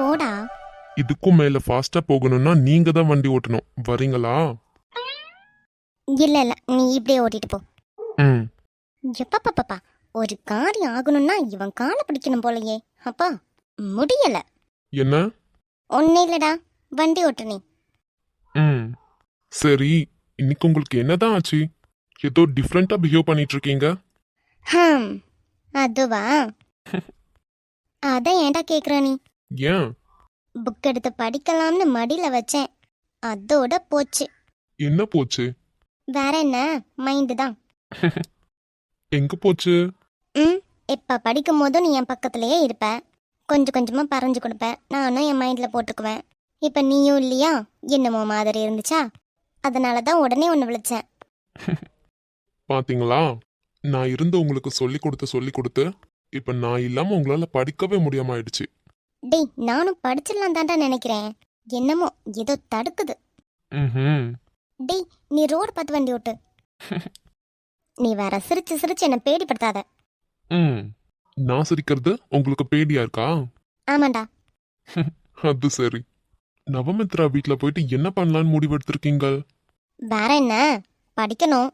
போடா. இதுக்கும் மேல ஃபாஸ்டா போகணும்னா நீங்க தான் வண்டி ஓட்டணும். வரீங்களா? இல்ல இல்ல, நீ இப்படியே ஓட்டிட்டு போ. ம். எப்பப்பப்பா, ஒரு காரியம் ஆகணும்னா இவன் காலை பிடிக்கணும் போலயே. அப்பா முடியல. என்ன? ஒன்னே இல்லடா, வண்டி ஓட்டு நீ. ம். சரி, இன்னைக்கு உங்களுக்கு என்னதான் ஆச்சு? ஏதோ டிஃப்ரெண்டா பிஹேவ் பண்ணிட்டு இருக்கீங்க. ஹம், அதுவா? அதான் ஏன்டா கேக்குற நீ? ஏன்? புக் எடுத்து படிக்கலாம்னு மடியில வச்சேன், அதோட போச்சு. என்ன போச்சு? வேற என்ன, மைண்டு தான். எங்க போச்சு? ம், இப்ப படிக்கும் போதும் நீ என் பக்கத்திலேயே இருப்ப, கொஞ்சம் கொஞ்சமா பறஞ்சு கொடுப்ப, நானும் என் மைண்ட்ல போட்டுக்குவேன். இப்ப நீயும் இல்லையா, என்னமோ மாதிரி இருந்துச்சா, அதனாலதான் உடனே ஒன்னு விழிச்சேன். பாத்தீங்களா, நான் இருந்து உங்களுக்கு சொல்லி கொடுத்து இப்ப நான் இல்லாம உங்களால படிக்கவே முடியாம ஆயிடுச்சு. டேய், நானும் படிச்சிடலாம் தான்டா நினைக்கிறேன், என்னமோ ஏதோ தடுக்குது. ம்ஹும். டேய், நீ ரோடு பார்த்து வண்டி ஓட்டு. நீ வேற சிரிச்சு சிரிச்சு என்ன பேடிப்படுத்தாத. ம். நான் சிரிக்கிறது உங்களுக்கு பேடியா இருக்கா? ஆமாண்டா. அது சரி. நவமித்ரா வீட்ல போயிட்டு என்ன பண்ணலான்னு முடிவெடுத்திருக்கீங்க? வேற என்ன, படிக்கணும்.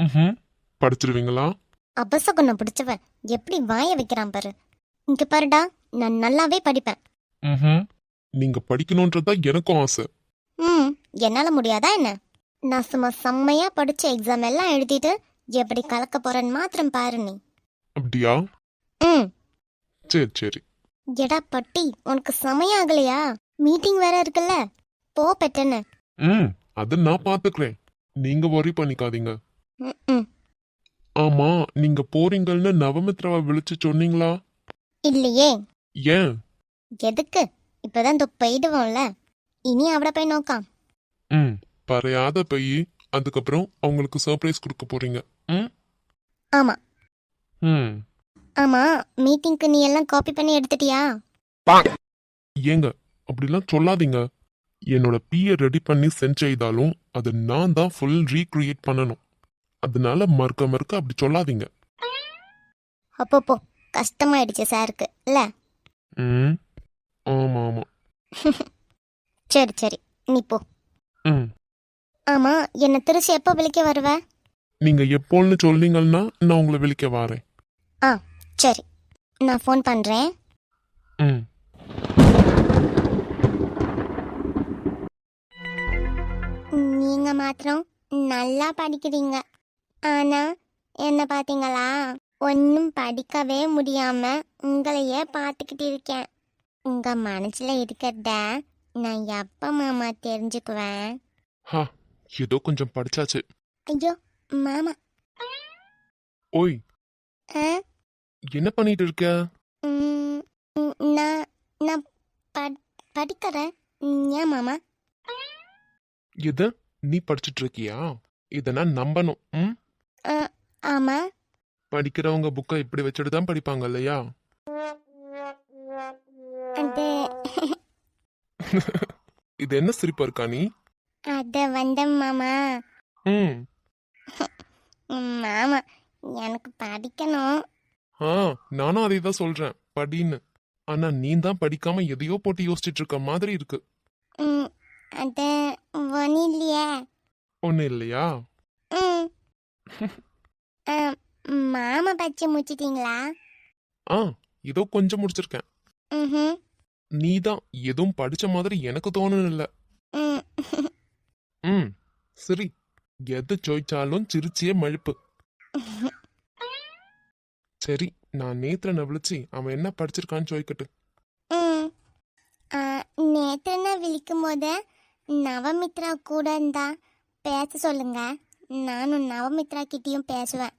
ம்ஹும். படிச்சிருவீங்களா? அபசகுணம் பிடிச்சவன் எப்படி வாய வைக்கிறான் பாரு. இங்க பாருடா, நான் நல்லாவே படிப்பேன். ம்ஹும். நீங்க படிக்கணும்ன்றதா எனக்கும் ஆசை. ம், என்னால முடியாதா என்ன? நான் சும்மா செம்மையா படிச்ச எக்ஸாம் எல்லாம் எழுதிட்டு எப்படி கலக்க போறேன்னு மாத்திரம் பாரு நீ. அப்படியா? ம். சரி சரி. எடா பட்டி, உனக்கு சமயாகலையா? மீட்டிங் வேற இருக்குல்ல, போ பெட்டன்னு. ம். அது நான் பாத்துக்கிறேன், நீங்க worry பண்ணிக்காதீங்க. ம். ஆமா, நீங்க போறீங்கன்னு நவமித்ராவை விழிச்சு சொன்னீங்களா? இல்லையே. ஏன்? எதுக்கு, இப்பதான் இந்த போயிடுவோம்ல, இனி அவட போய் நோக்காம். ம். பறையாத போய் அதுக்கப்புறம் அவங்களுக்கு சர்ப்ரைஸ் கொடுக்க போறீங்க. ம். ஆமா. ம். ஆமா, மீட்டிங்க்கு நீ எல்லாம் காப்பி பண்ணி எடுத்துட்டியா? ஏங்க அப்படிலாம் சொல்லாதீங்க. என்னோட பிஏ ரெடி பண்ணி சென்ட் செய்தாலும் அது நான் தான் ஃபுல் ரீக்ரியேட் பண்ணணும். அதனால மறுக்க மறுக்க அப்படி சொல்லாதீங்க. அப்போ கஷ்டமாயிடுச்சு சாருக்கு இல்ல? ம். ஆமா ஆமா. சரி சரி, நீ போ. ம். ஆமா, என்ன திருச்சி எப்போ விളിக்க வருவ? நீங்க எப்போன்னு சொன்னீங்கன்னா நான் உங்களை விളിக்க வாரேன். ஆ சரி, நான் ஃபோன் பண்றேன். ம். நீங்க மாத்திரம் நல்லா படிக்கிறீங்க, ஆனா என்ன பாத்தீங்களா, ஒன்னும் படிக்கவே முடியாம உங்களையே பார்த்துக்கிட்டு இருக்கேன். உங்க மனசுல இருக்கிறத நான் எப்ப மாமா தெரிஞ்சுக்குவேன்? ஹா, ஏதோ கொஞ்சம் படிச்சாச்சு. ஐயோ மாமா. ஓய், ஆ, என்ன பண்ணிட்டு இருக்க? ம், நான் நான் படிக்கிறேன். ஏன் மாமா? எது? நீ படிச்சிட்டு இருக்கியா? இத நான் நம்பணும். ம். ஆ, ஆமா. படிக்கிறவங்க புக்கை இப்படி வச்சுட்டு தான் படிப்பாங்க இல்லையா? அது இது என்ன சிரிப்பா இருக்கா நீ? அத மாமா. ம். மாமா, எனக்கு படிக்கணும். ஆ, நானும் அதை தான் சொல்றேன், படின்னு. ஆனா நீ தான் படிக்காம எதையோ போட்டு யோசிச்சுட்டு இருக்க மாதிரி இருக்கு. ம், அது ஒன்றும் இல்லையே. ஒண்ணு இல்லையா? ம். ஆ, மாமா படிச்சு முடிச்சிட்டீங்களா? ஆ, ஏதோ கொஞ்சம் முடிச்சிருக்கேன். ம். நீ தான் எதுவும் படிச்ச மாதிரி எனக்கு தோணுன்னு இல்ல. ம். ம். சரி, எது ചോദിച്ചാலும் சிரிச்சியே மழுப்பு. சரி, நான் நேத்திரனை விழிச்சு அவன் என்ன படிச்சிருக்கான்னு ചോദിക്കട്ടെ. ம். நேற்று நான் விழிக்கும் போது நவமித்ரா கூட இருந்தா பேச சொல்லுங்க, நானும் நவமித்ரா கிட்டேயும் பேசுவேன்.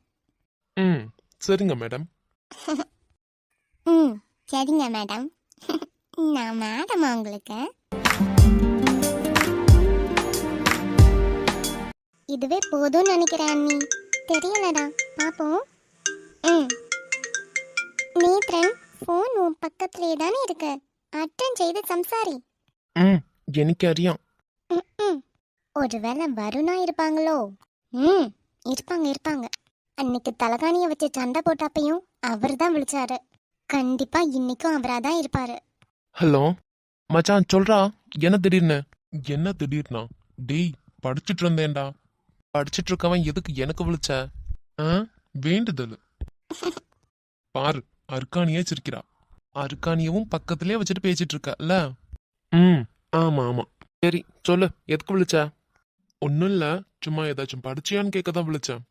ம். சரிங்க மேடம். ம், சரிங்க மேடம். நான் மேடமா உங்களுக்கு? இதுவே போதும்னு நினைக்கிறேன் அண்ணி. தெரியலடா, பாப்போம். ம். நேத்ரன், ஃபோன் உன் பக்கத்திலே தானே இருக்கு, அட்டன் செய்து சம்சாரி. ம். எனக்கு அறியாம். ம். ஒருவேளை வருணா இருப்பாங்களோ? ம், இருப்பாங்க. அன்னைக்கு தலகாணியை வச்சு சண்டை போட்டப்பையும் அவர் தான் விழிச்சாரு. கண்டிப்பா இன்னைக்கும் அவராதான் இருப்பாரு. ஹலோ மச்சான் சொல்றா. என்ன திடீர்னு? என்ன திடீர்னா? டேய், படிச்சிட்டு இருந்தேன்டா. படிச்சிட்டு இருக்கவன் எதுக்கு எனக்கு விழிச்ச? ஆ, வேண்டுதல். பாரு, அர்க்கானியே சிரிக்கிறா. அருக்கானியவும் பக்கத்துலயே வச்சுட்டு பேசிட்டு இருக்கல. ம், ஆமா ஆமா. சரி சொல்லு, எதுக்கு விழிச்ச? ஒன்னும் இல்ல, சும்மா ஏதாச்சும் படிச்சியான்னு கேட்க தான் விழிச்சேன்.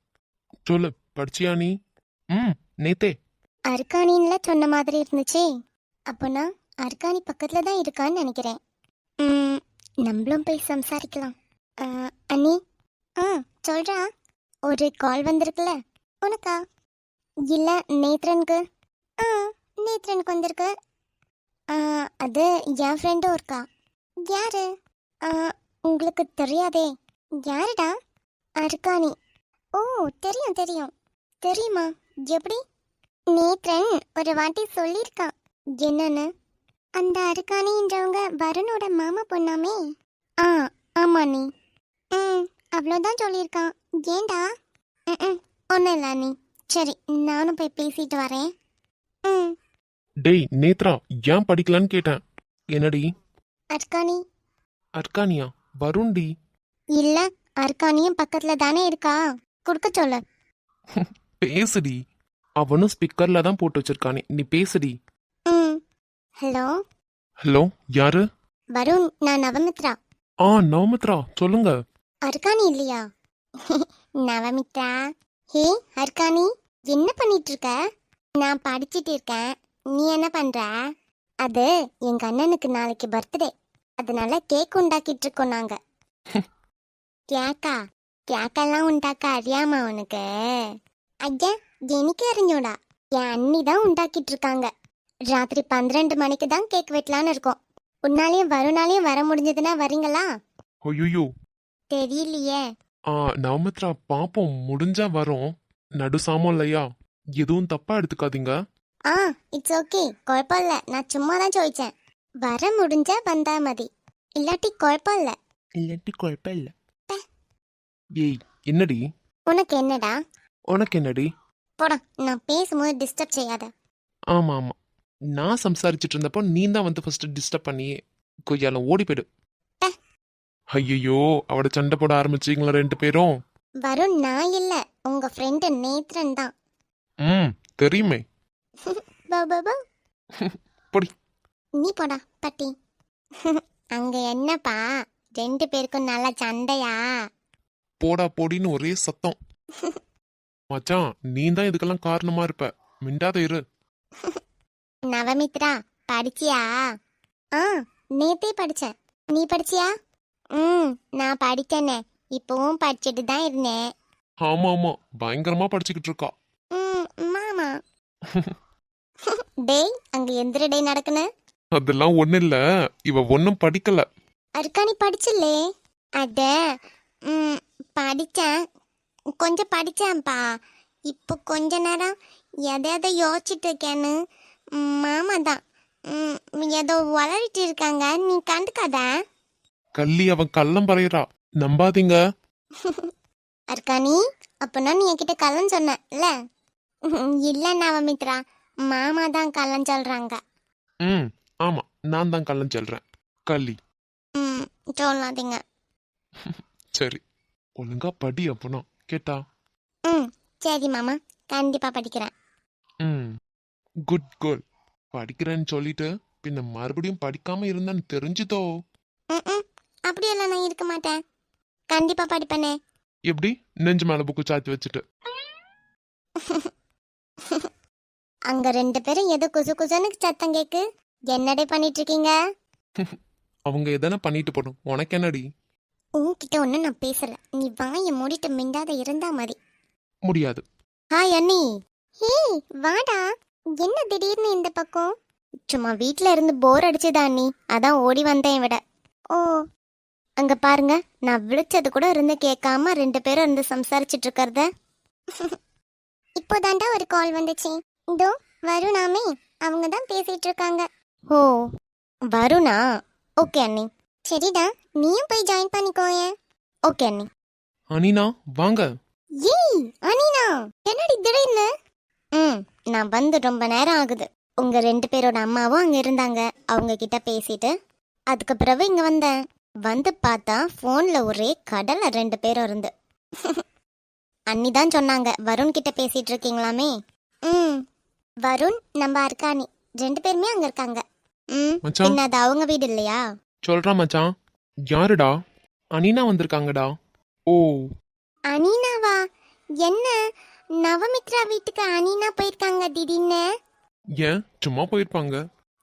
சொல்லு, படிச்சியா நீ? நேத்தே. அர்க்கானின்ல சொன்ன மாதிரி இருந்துச்சே. அப்போனா அர்க்கானி பக்கத்துல தான் இருக்கான்னு நினைக்கிறேன். நம்மளும் போய் சம்சாரிக்கலாம். அண்ணி. சொல்றா. ஒரு கால் வந்திருக்குல்ல உனக்கா? இல்ல நேத்ரனுக்கு. ஆ, நேத்ரனுக்கு வந்திருக்கு. அது என் ஃப்ரெண்டும் இருக்கா. யாரு? உங்களுக்கு தெரியாதே. யாருடா? அர்க்கானி. ஓ, தெரியும் தெரியும். தெரியுமா? எப்படி? நேத்ரன் ஒரு வாட்டி சொல்லியிருக்கான். என்னன்னு? அந்த அருக்காணின்றவங்க வருணோட மாமா பொண்ணாமே. ஆ, ஆமா நீ. அவ்வளோதான் சொல்லியிருக்கான். ஏண்டா? ஒன்றும் இல்லை நீ. சரி, நானும் போய் பேசிட்டு வரேன். ம். டேய் நேத்ரா, ஏன் படிக்கலான்னு கேட்டேன். என்னடி? அர்க்காணி. அர்க்கானியா? வருண்டி. இல்ல, அர்க்காணியும் பக்கத்துல தானே இருக்கா. குடுக்க சொல்லு. பேசுடி. அவனும் ஸ்பீக்கர்ல தான் போட்டு வச்சிருக்கானே, நீ பேசுடி. ஹலோ. ஹலோ, யாரு? வருண், நான் நவமித்ரா. நவமித்ரா, சொல்லுங்க. அர்க்காணி இல்லையா? நவமித்ரா. ஹே அர்க்காணி, என்ன பண்ணிட்டு இருக்க? நான் படிச்சிட்டு இருக்கேன். நீ என்ன பண்ற? அது எங்க அண்ணனுக்கு நாளைக்கு பர்த்டே, அதனால கேக் உண்டாக்கிட்டு இருக்கோம் நாங்க. கேக்கா? கேக்கெல்லாம் உண்டாக்க அறியாமா உனக்கு? ஐயா, எனக்கு அறிஞ்சோடா. என் அண்ணி தான் உண்டாக்கிட்டு இருக்காங்க. ராத்திரி 12 மணிக்கு தான் கேக் வெட்டலான்னு இருக்கோம். உன்னாலையும் வருணாலையும் வர முடிஞ்சதுன்னா வரீங்களா? ஐயோ. தெரியலையே. நவமித்ரா, பாப்போம், முடிஞ்சா வரோம். நடுசாமம் இல்லையா, எதுவும் தப்பா எடுத்துக்காதீங்க. இட்ஸ் ஓகே, குழப்பம் இல்லை. நான் சும்மா தான் ചോദിச்சேன். வர முடிஞ்சா வந்தா மதி, இல்லாட்டி குழப்பம் இல்லை. இல்லாட்டி குழப்பம் இல்ல. ஏய், என்னடி? உனக்கு என்னடா? உனக்கு என்னடி? போடா, நான் பேசும்போது டிஸ்டர்ப் செய்யாத. ஆமா ஆமா, நான் சம்சாரிச்சிட்டு இருந்தப்போ நீ தான் வந்து ஃபர்ஸ்ட் டிஸ்டர்ப் பண்ணியே. கொய்யால ஓடி போயிடு. ஐயோ, அவட சண்டை போட ஆரம்பிச்சீங்களா ரெண்டு பேரும்? வருண் நான் இல்ல, உங்க ஃப்ரெண்டு நேத்ரன் தான். தெரியுமே. பாபா. பொடி. நீ போடா பட்டி. அங்க என்னப்பா, 2 பேருக்கும் நல்ல சண்டையா? போடா போடின்னு ஒரே சத்தம். மச்சான், நீ தான் இதுக்கெல்லாம் காரணமா இருப்ப. மிண்டாத இரு. நவமித்ரா, படிச்சியா? நேத்தே படிச்சேன். நீ படிச்சியா? நான் படிச்சேனே. இப்பவும் படிச்சுட்டு தான் இருந்தேன். ஆமா ஆமா, பயங்கரமா படிச்சுக்கிட்டு இருக்கா. மாமா. டேய், அங்க எந்திர டே நடக்குன்னு? அதெல்லாம் ஒண்ணு இல்ல, இவ ஒன்னும் படிக்கல. அர்க்காணி படிச்சில்லே? அட, படிச்சேன். கொஞ்சம் படிச்சேன்ப்பா. இப்போ கொஞ்ச நேரம் எதை யோசிச்சுட்டு இருக்கேன்னு மாமா தான் ஏதோ வளரிட்டு இருக்காங்க. நீ கண்டுக்காத. கள்ளி, அவன் கள்ளம் பறையறா, நம்பாதீங்க. அர்க்காணி, அப்பனா நீ என்கிட்ட கள்ளம் சொன்னல? இல்ல நவமித்ரா, மாமா தான் கள்ளம் சொல்றாங்க. ஆமா, நான் தான் கள்ளம் சொல்றேன். கள்ளி. சொல்லாதீங்க. சரி, ஒழுங்கா படி அப்பனா, கேட்டா? சரி மாமா, கண்டிப்பா படிக்கிறேன். Good girl. படிக்கிறேன்னு சொல்லிட்டு பின்ன மறுபடியும் படிக்காம இருந்தான்னு தெரிஞ்சுதோ? அப்படியெல்லாம் நான் இருக்க மாட்டேன். கண்டிப்பா படிப்பேனே. எப்படி? நெஞ்சு மேல புக்கு சாத்தி வச்சுட்டு. அங்க 2 பேரும் ஏதோ குசு குசுன்னு சத்தம் கேக்கு. என்னடே பண்ணிட்டு இருக்கீங்க? அவங்க எதனா பண்ணிட்டு போடும், உனக்கு என்னடி? உன்கிட்ட ஒண்ணு நான் பேசல. நீ வாயை மூடிட்டு மிண்டாத இருந்தா மதி. முடியாது. ஹாய் அண்ணி. ஹே வாடா. என்ன திடீர்னு இந்த பக்கம்? சும்மா வீட்ல இருந்து போர் அடிச்சுதா அண்ணி, அதான் ஓடி வந்தேன் விட. ஓ, அங்க பாருங்க, நான் விழிச்சது கூட இருந்து கேட்காம 2 பேரும் இருந்து சம்சாரிச்சிட்டு இருக்கறத. இப்போதாண்டா ஒரு கால் வந்துச்சு. இதோ வருணாமே, அவங்க தான் பேசிட்டு இருக்காங்க. ஓ, வருணா? ஓகே அண்ணி. சரிடா, நீயும் போய் ஜாயின் பண்ணிக்கோயே. ஓகே அண்ணி. அனினா வாங்க. ஏய் அனினா, என்னடி திடீர்னு? நான் வந்து ரொம்ப நேரம் ஆகுது. உங்க 2 பேரோட அம்மாவும் அங்க இருந்தாங்க. அவங்க கிட்ட பேசிட்டு அதுக்கு பிறகு இங்க வந்தேன். வந்து பார்த்தா ஃபோன்ல ஒரே கடலை 2 பேரும் இருந்து. அண்ணி தான் சொன்னாங்க வருண் கிட்ட பேசிட்டு இருக்கீங்களாமே. ம் வருண் நம்ம அர்க்காணி 2 பேருமே அங்க இருக்காங்க. ம் மச்சான் என்ன அது அவங்க வீடு இல்லையா? சொல்றா மச்சான். யாருடா? அனினா வந்திருக்காங்கடா. ஓ அனீனாவா? என்ன நவமித்ரா வீட்டுக்கு அனீனா போயிருக்காங்க திடீர்னு? ஏன் சும்மா போயிருப்பாங்க.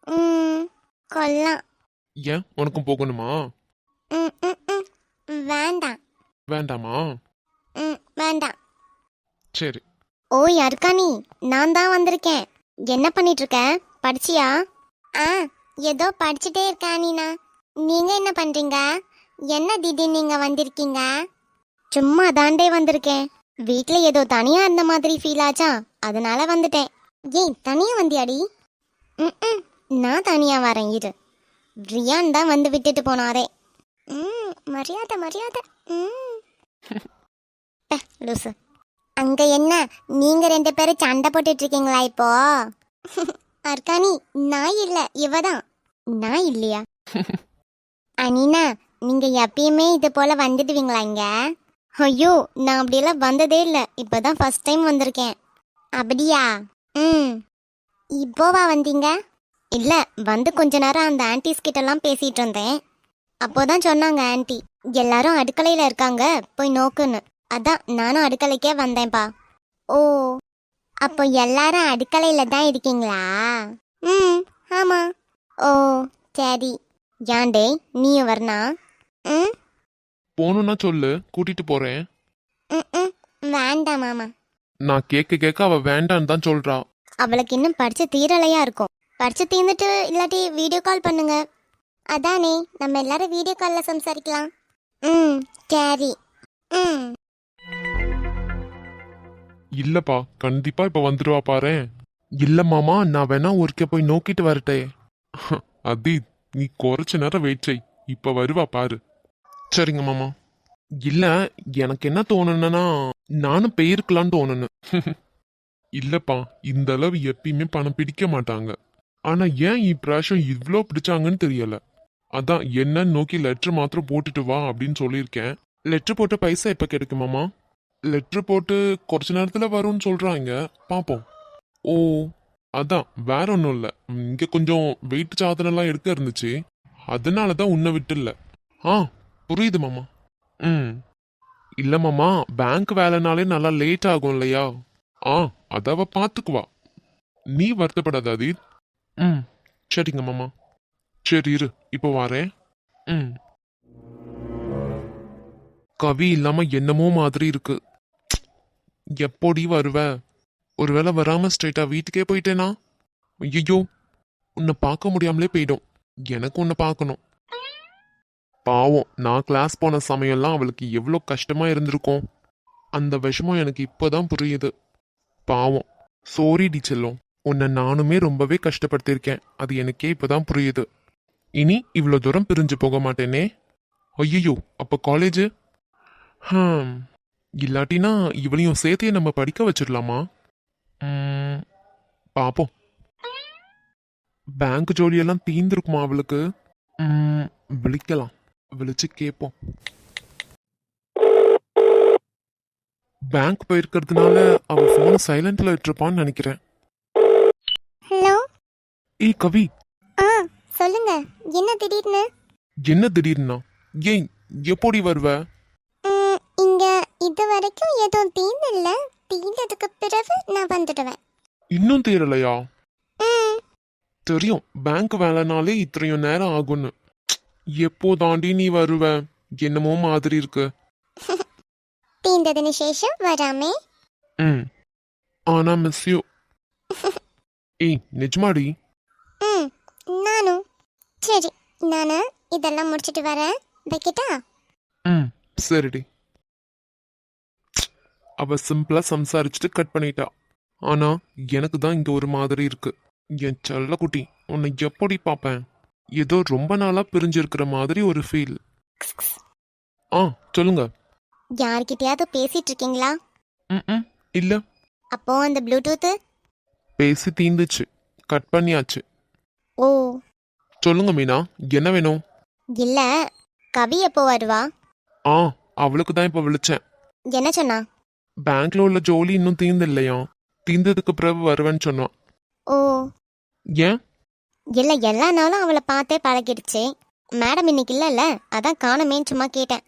ம் கொல்லாம். ஏன் உனக்கும் போகணுமா? ம் ம் ம் வேண்டாம். வேண்டாமா? வேண்டாம். சரி. ஓய் அர்க்காணி, நான் தான் வந்திருக்கேன். என்ன பண்ணிட்டு இருக்க? படிச்சியா? ஆ ஏதோ படிச்சுட்டே இருக்கேன் அனீனா. நீங்க என்ன பண்றீங்க? என்ன திடீர்னு நீங்க வந்திருக்கீங்க? சும்மா தாண்டே வந்திருக்கேன். வீட்ல ஏதோ தனியா இருந்த மாதிரி ஃபீல் ஆச்சா, அதனால வந்துட்டேன். ஏய் தனியா வந்தியாடி? ம் நான் தனியா வரேன் இரு. ரியான் தான் வந்து விட்டுட்டு போனாரே. மரியாதை மரியாதை. லூசு. அங்க என்ன நீங்க 2 பேரும் சண்டை போட்டுட்டு இருக்கீங்களா இப்போ? அர்க்காணி நான் இல்ல இவதான். நான் இல்லையா? அனினா நீங்க எப்பயுமே இது போல வந்துடுவீங்களா இங்க? ஐயோ நான் அப்படியெல்லாம் வந்ததே இல்லை, இப்பதான் ஃபர்ஸ்ட் டைம் வந்திருக்கேன். அப்படியா? ம் இப்போவா வந்தீங்க? இல்ல வந்து கொஞ்ச நேரம் அந்த ஆன்டிஸ் கிட்டலாம் பேசிட்டு இருந்தேன். அப்போதான் சொன்னாங்க ஆன்ட்டி எல்லாரும் அடுக்கலையில இருக்காங்க போய் நோக்குன்னு. அதான் நானும் அடுக்கலைக்கே வந்தேன்ப்பா. ஓ அப்போ எல்லாரும் அடுக்கலையில தான் இருக்கீங்களா? ம் ஆமா. ஓ சரி. யாண்டே நீயும் வரணா? ம் போகணும்னா சொல்லு, கூட்டிட்டு போறேன். ம் வேண்டாம் மாமா. நான் கேட்க கேட்க அவ வேண்டான்னு தான் சொல்றா. அவளுக்கு இன்னும் படிச்சு தீரலையா இருக்கும். படிச்சு தீர்ந்துட்டு இல்லாட்டி வீடியோ கால் பண்ணுங்க. அதானே நம்ம எல்லாரும் வீடியோ கால்ல சம்சாரிக்கலாம். ம் சரி. ம் இல்லப்பா, கண்டிப்பா இப்ப வந்துருவா பாரேன். இல்ல மாமா, நான் வேணா ஒருக்க போய் நோக்கிட்டு வரட்டே. அதீத், நீ குறைச்ச நேரம் வெயிட் செய், இப்ப வருவா பாரு. சரிங்க மாமா. இல்ல எனக்கு என்ன தோணுன்னா நானும் போயிருக்கலான்னு தோணுன்னு. இல்லப்பா, இந்த அளவு எப்பயுமே பணம் பிடிக்க மாட்டாங்க. ஆனா ஏன் இப்பிராஷம் இவ்ளோ பிடிச்சாங்கன்னு தெரியல. அதான் என்னன்னு நோக்கி லெட்டர் மாத்திரம் போட்டுட்டு வா அப்படின்னு சொல்லியிருக்கேன். லெட்டர் போட்ட பைசா எப்ப கிடைக்கும் மாமா? லெட்டர் போட்டு கொஞ்ச நேரத்துல வரும்னு சொல்றாங்க, பாப்போம். ஓ அதான் வேற ஒன்றும் இல்லை, இங்க கொஞ்சம் வெயிட் சாதனம்லாம் எடுக்க இருந்துச்சு, அதனாலதான் உன்னை விட்டு இல்ல. ஆ புரியுது மாமா. ம் இல்ல மாமா, பேங்க் வேலைனாலே நல்லா லேட் ஆகும் இல்லையா? ஆ அத அவ பாத்துக்குவா, நீ வருத்தப்படாத அதீத். ம் சரிங்க மாமா. சரி இரு, இப்போ வாரேன். ம் கவி இல்லாம என்னமோ மாதிரி இருக்கு. எப்போடி வருவ? ஒருவேளை வராம ஸ்ட்ரைட்டா வீட்டுக்கே போயிட்டேனா? ஐயோ, உன்னை பார்க்க முடியாமலே போயிடும். எனக்கு உன்னை பார்க்கணும். பாவம், நான் கிளாஸ் போன சமயம்லாம் அவளுக்கு எவ்வளோ கஷ்டமா இருந்திருக்கும். அந்த விஷமம் எனக்கு இப்போதான் புரியுது. பாவம். சோரி டி செல்லம், உன்னை நானுமே ரொம்பவே கஷ்டப்படுத்திருக்கேன். அது எனக்கே இப்போதான் புரியுது. இனி இவ்வளோ தூரம் பிரிஞ்சு போக மாட்டேனே. ஐயோ, அப்போ காலேஜ்? இல்லாட்டினா இவளையும் சேர்த்தே நம்ம படிக்க வச்சிடலாமா? பாப்போம். பேங்க் ஜோலியெல்லாம் தீந்துருக்குமா அவளுக்கு? விழிக்கலாம், விழிச்சு கேட்போம். பேங்க் போயிருக்கிறதுனால அவ போன் சைலண்ட்ல விட்டுருப்பான்னு நினைக்கிறேன். ஹலோ. ஏய் கவி. ஆ சொல்லுங்க, என்ன திடீர்னு? என்ன திடீர்னா? ஏய் எப்போடி வருவ? இங்க இது வரைக்கும் எதுவும் தீர்ந்தில்ல, தீர்ந்ததுக்கு பிறகு நான் வந்துடுவேன். இன்னும் தீரலையா? தெரியும், பேங்க் வேலைனாலே இത്രயும் நேரம் ஆகும்னு. எப்போ தாண்டி நீ வருவ? என்னமோ மாதிரி இருக்கு. தீர்ந்ததுன்னு சேஷம் வராமே. ஆனா மிஸ் யூ. ஏய் நிஜமாடி? நானும். சரி, நானு இதெல்லாம் முடிச்சிட்டு வரேன், வைக்கிட்டா? சரிடி. அவ சிம்பிளா சம்சாரிச்சுட்டு கட் பண்ணிட்டா. ஆனா எனக்கு தான் இங்க ஒரு மாதிரி இருக்கு. என் செல்ல குட்டி, உன்னை எப்படி பாப்பேன்? ஏதோ ரொம்ப நாளா பிரிஞ்சிருக்கிற மாதிரி ஒரு ஃபீல். சொல்லுங்க. யார்கிட்டயாவது பேசிட்டு இருக்கீங்களா? இல்ல. அப்போ அந்த ப்ளூடூத் பேசி தீந்துச்சு. கட் பண்ணியாச்சு. ஓ சொல்லுங்க மீனா, என்ன வேணும்? இல்ல, கவி எப்போ வருவா? ஆ, அவளுக்கு தான் இப்போ விழிச்சேன். என்ன சொன்னா? பேங்க்ல உள்ள ஜோலி இன்னும் தீர்ந்தில்லையா, தீர்ந்ததுக்கு பிறகு வருவேன்னு சொன்னான். ஓ ஏன்? இல்ல, எல்லா நாளும் அவளை பார்த்தே பழகிடுச்சு. மேடம் இன்னைக்கு இல்லைல்ல, அதான் காணுமேன்னு சும்மா கேட்டேன்.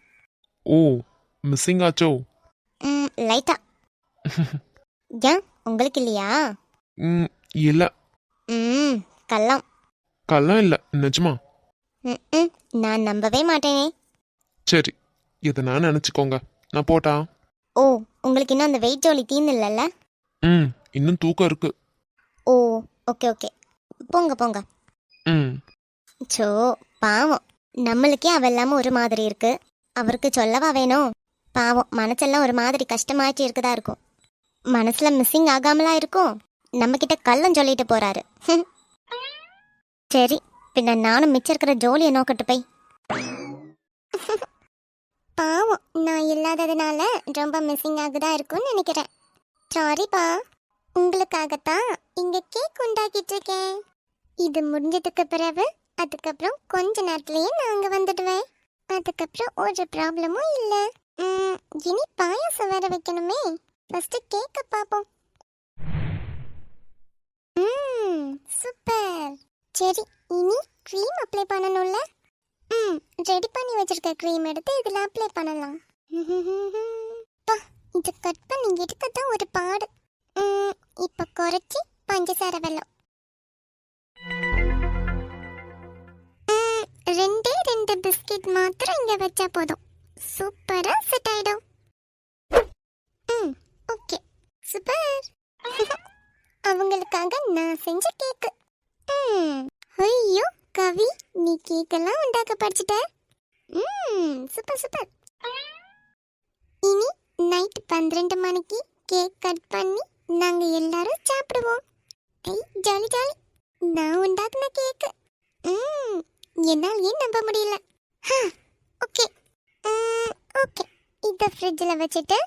ஓ, மிஸ்ஸிங் ஆச்சோ? லைட்டா. ஏன் உங்களுக்கு இல்லையா? ம், இல்ல. கல்லாம். கல்லாம் இல்ல, நிஜமா. ம் நான் நம்பவே மாட்டேனே. சரி, இதை நான் நினச்சிக்கோங்க. நான் போட்டா? ஓ உங்களுக்கு இன்னும் அந்த வெயிட் ஜோலி தீர்ந்துல்லல்ல? ம், இன்னும் தூக்கம் இருக்கு. ஓ ஓகே ஓகே, போங்க போங்க. ம், சோ பாவம், நம்மளுக்கே அவ இல்லாம ஒரு மாதிரி இருக்கு, அவருக்கு சொல்லவா வேணும்? பாவம், மனசெல்லாம் ஒரு மாதிரி கஷ்டமாச்சு இருக்குதா இருக்கும். மனசுல மிஸ்ஸிங் ஆகாமலா இருக்கும், நம்ம கிட்ட கள்ளம் சொல்லிட்டு போறாரு. சரி, பின்ன நானும் மிச்சம் இருக்கிற ஜோலியை நோக்கட்டு போய். பாவம், நான் இல்லாததுனால ரொம்ப மிஸ்ஸிங் ஆகுதா இருக்கும்னு நினைக்கிறேன். சாரிப்பா, உங்களுக்காகத்தான் இங்க கேக் உண்டாக்கிட்டு இருக்கேன். இது முடிஞ்சதுக்கு பிறகு அதுக்கப்புறம் கொஞ்ச நேரத்திலேயே நான் அங்க வந்துடுவேன். அதுக்கப்புறம் ஒரு ப்ராப்ளமும் இல்ல. இனி பாயாசம் வேற வைக்கணுமே. ஃபர்ஸ்ட் கேக்க பாப்போம். சூப்பர். சரி, இனி க்ரீம் அப்ளை பண்ணணும்ல. ரெடி பண்ணி வச்சிருக்க க்ரீம் எடுத்து இதுல அப்ளை பண்ணலாம். இது கட் பண்ணி எடுக்கத்தான் ஒரு பாடு. இப்ப குறைச்சி பஞ்சசார வெல்லம். ரெண்டே 2 பிஸ்கெட் மாத்திரம் இங்க வச்சா போதும், சூப்பரா செட் ஆயிடும். Okay, super. அவங்களுக்காக நான் செஞ்ச கேக்கு. ஐயோ கவி, நீ கேக்கெல்லாம் உண்டாக்க படிச்சுட்ட. Super super. இனி நைட் 12 மணிக்கு கேக் கட் பண்ணி நாங்க எல்லாரும் சாப்பிடுவோம். Jolly jolly. நான் உண்டாக்குன கேக்கு. என்னால் ஏன் நம்ப முடியல. ஓகே ஓகே, இதை ஃப்ரிட்ஜில் வச்சுட்டு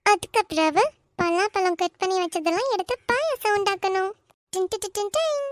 அதுக்கு பிறகு பலாப்பழம் கட் பண்ணி வச்சதெல்லாம் எடுத்து பாயாசம் உண்டாக்கணும். டின் டின் டின் டின்.